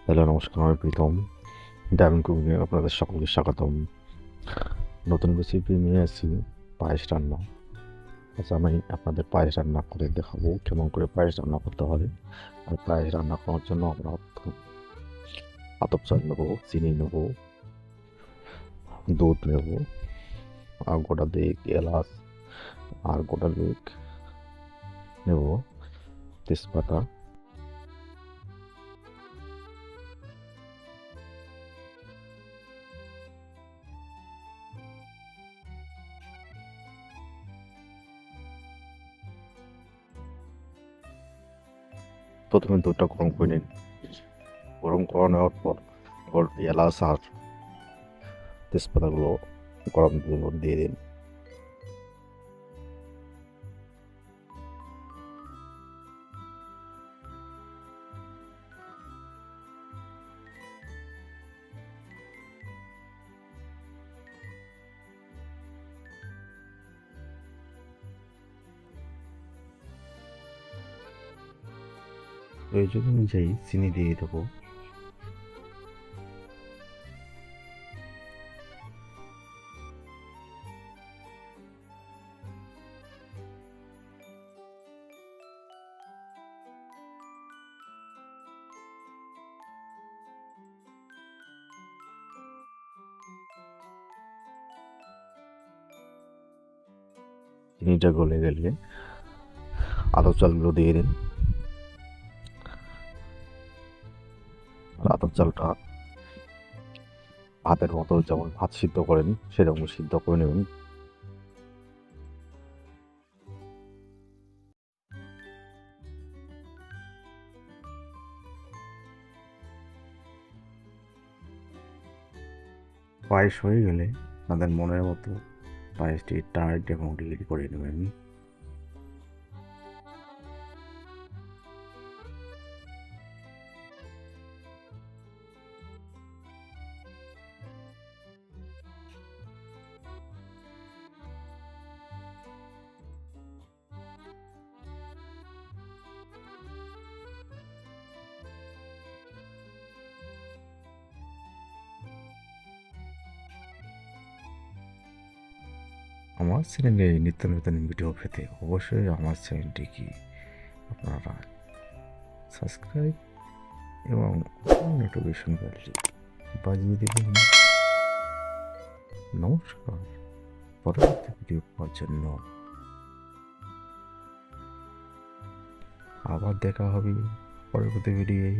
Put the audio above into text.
Hello, নমস্কার। আমি Pritam. Diamond কুকিংয়ে আপনাদের সকলকে স্বাগতম। নতুন রেসিপি নিয়ে আসছি পায়েস রান্না। আচ্ছা, আমি আপনাদের পায়েস রান্না করে দেখাবো কেমন করে পায়েস রান্না করতে হয়। আর পায়েস রান্না করার জন্য আমরা আতপ চাল নেবো, চিনি নেবো, দুধ নেবো, আর গোটা দিক এলাচ আর গোটা দিক নেবো, তেজপাতা, প্রথমে দুধটা গরম করে নিন। গরম করে নেওয়ার পর এলাচ আর তেজপাতাগুলো গরম দুধের দিয়ে দিন। প্রয়োজন অনুযায়ী চিনি দিয়ে দেবো। চিনিটা গলে গেলে আতপ চালগুলো দিয়ে দিন। আর আতপ চালটা ভাতের মতো যেমন ভাত সিদ্ধ করেন সেরকম সিদ্ধ করে নেবেন। পায়েস হয়ে গেলে আপনাদের মনের মতো পায়েসটি টাইট এবং রেডি করে নেবেন। আমার চ্যানেলে নিত্য নতুন ভিডিও পেতে অবশ্যই আমার চ্যানেলটিকে আপনারা সাবস্ক্রাইব এবং নোটিফিকেশন বেলটি বাজিয়ে দেবেন। নমস্কার। পরবর্তী ভিডিও পাওয়ার জন্য আবার দেখা হবে পরবর্তী ভিডিওয়ে।